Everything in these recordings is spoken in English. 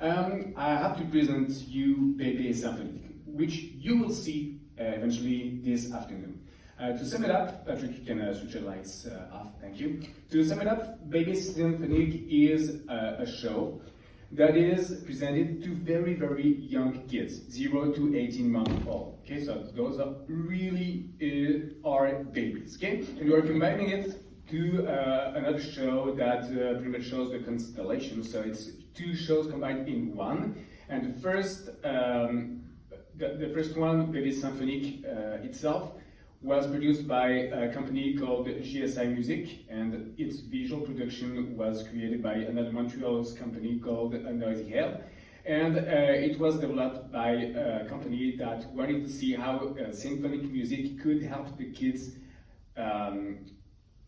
I have to present you Bébé Symphonique, which you will see eventually this afternoon. To sum it up, Patrick, you can switch your lights off, thank you. To sum it up, Bébé Symphonique is a show that is presented to very, very young kids, 0 to 18 months old. Okay, so those are really are babies. Okay, and we're combining it to another show that pretty much shows the constellation. So it's two shows combined in one. And the first one, Bébé Symphonique itself, was produced by a company called GSI Music, and its visual production was created by another Montreal's company called Noisy Hell. And it was developed by a company that wanted to see how symphonic music could help the kids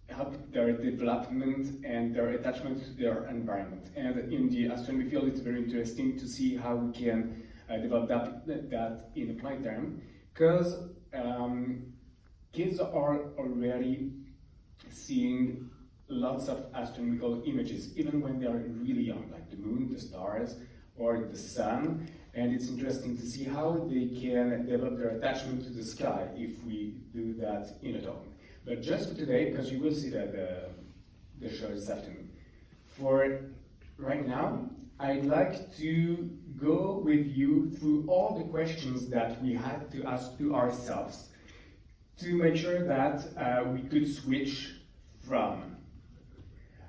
help their development and their attachment to their environment. And in the astronomy field, it's very interesting to see how we can develop that in the planetarium, because kids are already seeing lots of astronomical images, even when they are really young, like the moon, the stars, or the sun. And it's interesting to see how they can develop their attachment to the sky if we do that in a dome. But just for today, because you will see that the show this afternoon, for right now, I'd like to go with you through all the questions that we had to ask to ourselves to make sure that we could switch from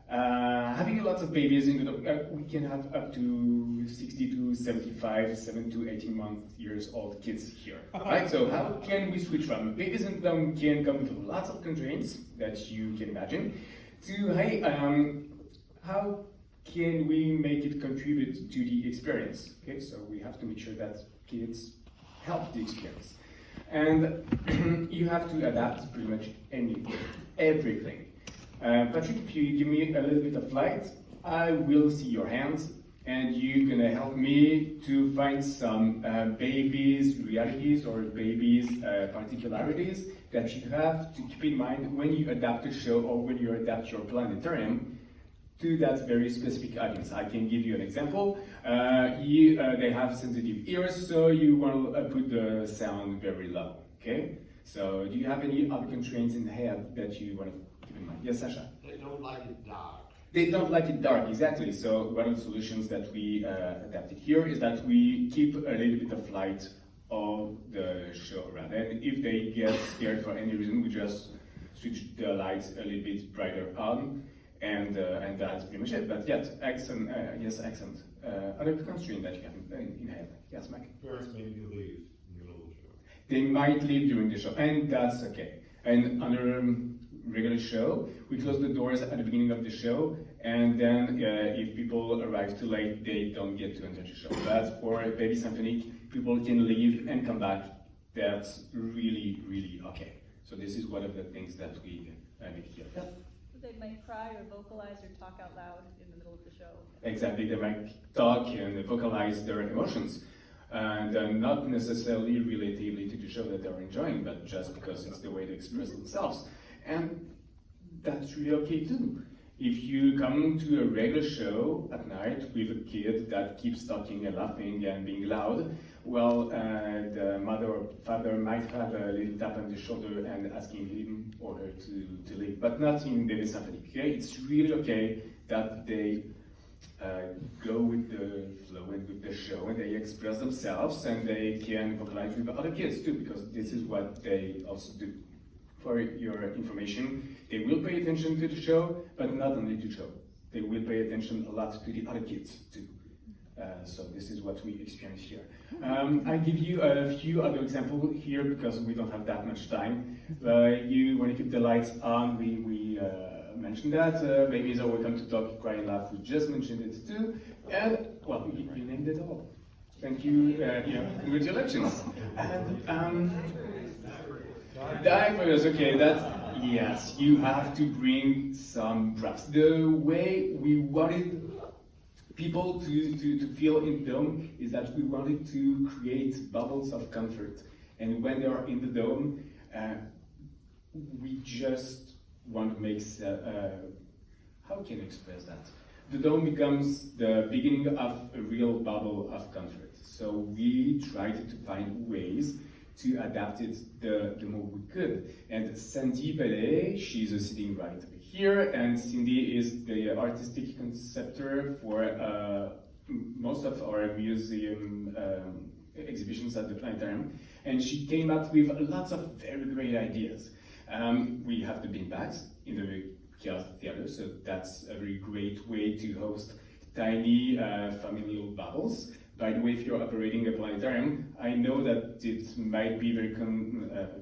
having lots of babies in the dome. We can have up to 60 to 75, 7 to 18 years old kids here, right? So how can we switch from babies in the dome can come with lots of constraints that you can imagine to, hey, how can we make it contribute to the experience? Okay, so we have to make sure that kids help the experience. And you have to adapt pretty much anything, everything. Patrick, if you give me a little bit of light, I will see your hands, and you're gonna help me to find some babies' realities or babies' particularities that you have to keep in mind when you adapt a show or when you adapt your planetarium to that very specific audience. I can give you an example. They have sensitive ears, so you want to put the sound very low, okay? So do you have any other constraints in the head that you want to keep in mind? Yes, Sasha? They don't like it dark. They don't like it dark, exactly. So one of the solutions that we adapted here is that we keep a little bit of light of the show around. And if they get scared for any reason, we just switch the lights a little bit brighter on. And that's pretty much it. But yes, accent. Other constraint that you have in head. Yes, Mike? Parents may leave in the middle of the show. They might leave during the show, and that's okay. And on a regular show, we close the doors at the beginning of the show, and then if people arrive too late, they don't get to enter the show. But for Bébé Symphonique, people can leave and come back. That's really, really okay. So this is one of the things that we make here. Yeah. They might cry or vocalize or talk out loud in the middle of the show. Exactly, they might talk and vocalize their emotions. And not necessarily relatively to the show that they're enjoying, but just because it's the way they express themselves. And that's really okay too. If you come to a regular show at night with a kid that keeps talking and laughing and being loud, well, the mother or father might have a little tap on the shoulder and asking him or her to leave, but not in Bébé Symphonique. Okay? It's really okay that they go with the flow and with the show, and they express themselves, and they can vocalize with other kids too, because this is what they also do. For your information, they will pay attention to the show, but not only to the show. They will pay attention a lot to the other kids too. So this is what we experience here. I give you a few other examples here because we don't have that much time. When you keep the lights on, we mentioned that. Babies are welcome to talk, cry, and laugh. We just mentioned it too. And, well, you named it all. Thank you. Congratulations. And, diapers, okay, yes, you have to bring some drops. The way we wanted people to feel in the dome is that we wanted to create bubbles of comfort. And when they are in the dome, we just want to make, how can I express that? the dome becomes the beginning of a real bubble of comfort. So we tried to find ways to adapt it the more we could. And Sandy Bellet, she's sitting right here, and Cindy is the artistic conceptor for most of our museum exhibitions at the planetarium, and she came up with lots of very great ideas. We have the beanbags in the kiosk theater, so that's a very great way to host tiny familial bubbles. By the way, if you're operating a planetarium, I know that it might be very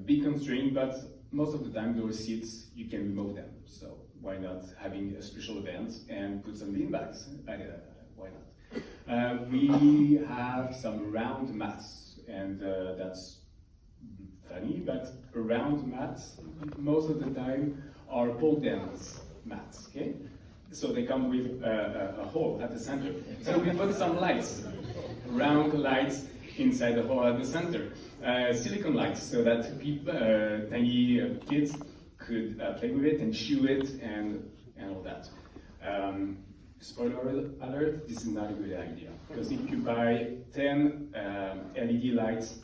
big constraint, but most of the time those seats, you can remove them. So why not having a special event and put some beanbags? Why not? We have some round mats, and that's funny, but round mats, most of the time, are pole dance mats, okay? So they come with a hole at the center. So we put some lights, round lights inside the hole at the center. Silicone lights, so that people, tiny kids could play with it and chew it and all that. Spoiler alert, this is not a good idea. Because if you buy 10 LED lights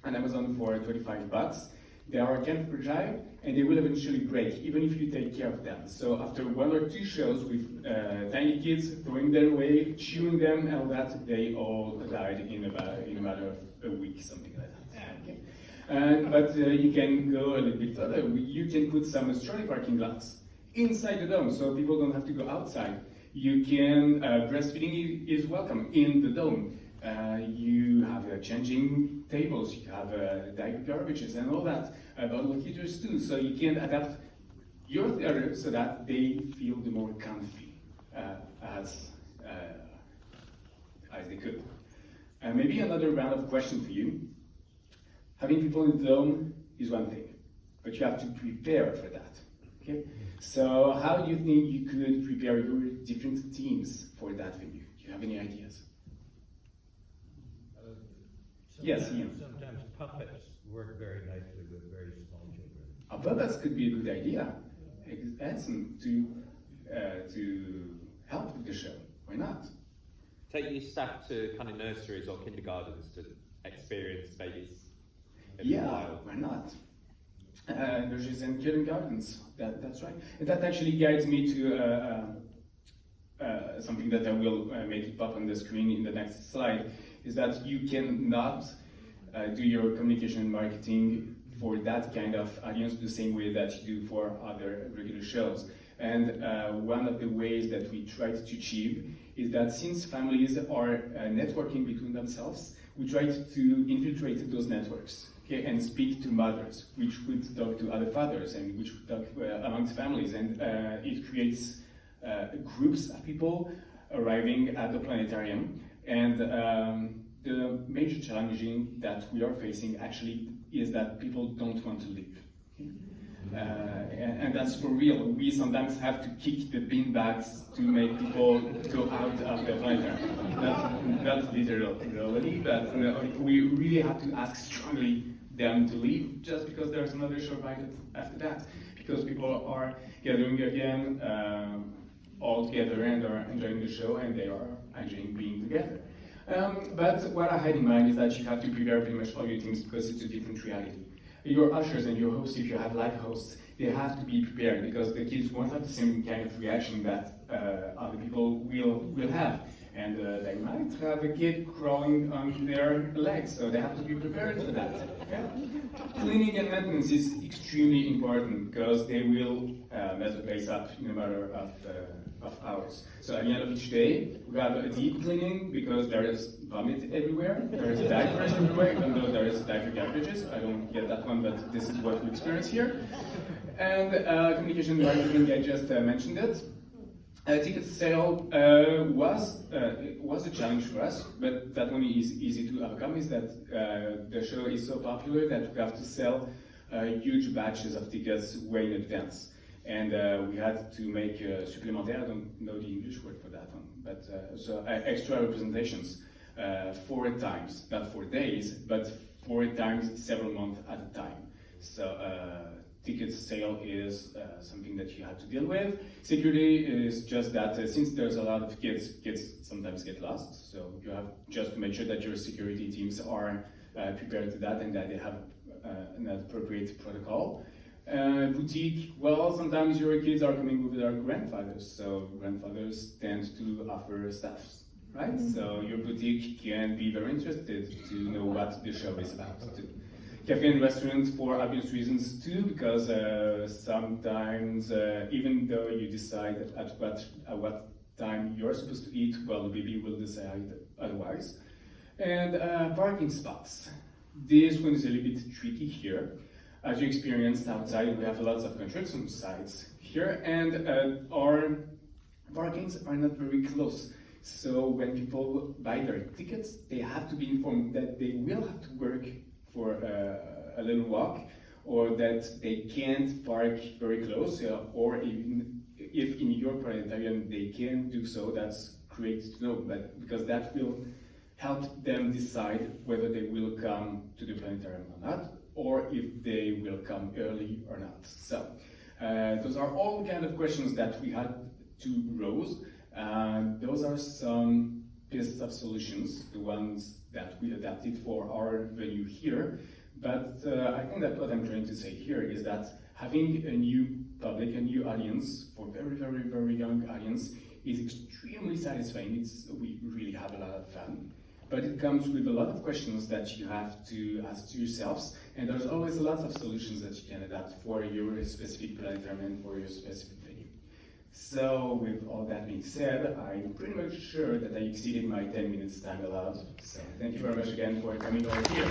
on Amazon for $25, they are kind of fragile and they will eventually break, even if you take care of them. So after 1 or 2 shows with tiny kids throwing them away, chewing them, and all that, they all died in a matter of a week, something like that. Okay. But you can go a little bit further. You can put some astronomy parking lots inside the dome, so people don't have to go outside. You can, breastfeeding is welcome in the dome. You have changing tables, you have diaper garbages and all that, bottle heaters too, so you can adapt your theater so that they feel the more comfy as they could. Maybe another round of questions for you. Having people in the dome is one thing, but you have to prepare for that. Okay? So how do you think you could prepare your different teams for that venue? Do you have any ideas? Yes, Ian. Sometimes puppets work very nicely with very small children. Puppets could be a good idea. Excellent to help with the show. Why not? Take your staff to kind of nurseries or kindergartens to experience babies. Yeah, why not? Nurseries and kindergartens. That's right. And that actually guides me to something that I will make it pop on the screen in the next slide. Is that you cannot do your communication and marketing for that kind of audience the same way that you do for other regular shows. And one of the ways that we try to achieve is that since families are networking between themselves, we try to infiltrate those networks, okay, and speak to mothers, which would talk to other fathers, and which would talk amongst families. And it creates groups of people arriving at the planetarium. And the major challenging that we are facing actually is that people don't want to leave. And that's for real. We sometimes have to kick the beanbags to make people go out of the planetarium. Not literally, but we really have to ask strongly them to leave just because there's another show right after that. Because people are gathering again all together and are enjoying the show, and they are enjoying being together. But what I had in mind is that you have to prepare pretty much all your teams because it's a different reality. Your ushers and your hosts, if you have live hosts, they have to be prepared because the kids won't have the same kind of reaction that other people will have. And they might have a kid crawling on their legs, so they have to be prepared for that. Okay? Cleaning and maintenance is extremely important because they will mess the place up in a matter of hours. So at the end of each day, we have a deep cleaning because there is vomit everywhere, there is diapers everywhere, even though there is diaper garbages. I don't get that one, but this is what we experience here. And communication marketing, I just mentioned it. Ticket sale was a challenge for us, but that one is easy to overcome. Is that the show is so popular that we have to sell huge batches of tickets way in advance, and we had to make supplémentaire. I don't know the English word for that one, but so extra representations 4 times, not 4 days, but 4 times several months at a time. So ticket sale is something that you have to deal with. Security is just that since there's a lot of kids sometimes get lost, so you have just to make sure that your security teams are prepared to that and that they have an appropriate protocol. Boutique, well, sometimes your kids are coming with their grandfathers, so grandfathers tend to offer stuff, right? So your boutique can be very interested to know what the show is about too. Cafe and restaurant for obvious reasons too, because sometimes even though you decide at what time you're supposed to eat, well, the baby will decide otherwise. And parking spots. This one is a little bit tricky here. As you experienced outside, we have lots of construction sites here, and our parkings are not very close. So when people buy their tickets, they have to be informed that they will have to work for a little walk, or that they can't park very close, or even if in your planetarium they can do so, that's great to know, but because that will help them decide whether they will come to the planetarium or not, or if they will come early or not. So those are all kind of questions that we had to raise. Those are some pieces of solutions, the ones that we adapted for our venue here. But I think that what I'm trying to say here is that having a new public, a new audience, for very, very, very young audience, is extremely satisfying. We really have a lot of fun. But it comes with a lot of questions that you have to ask to yourselves, and there's always lots of solutions that you can adapt for your specific planetarium and for your specific venue. So with all that being said, I'm pretty much sure that I exceeded my 10 minutes time allowed. So thank you very much again for coming over here.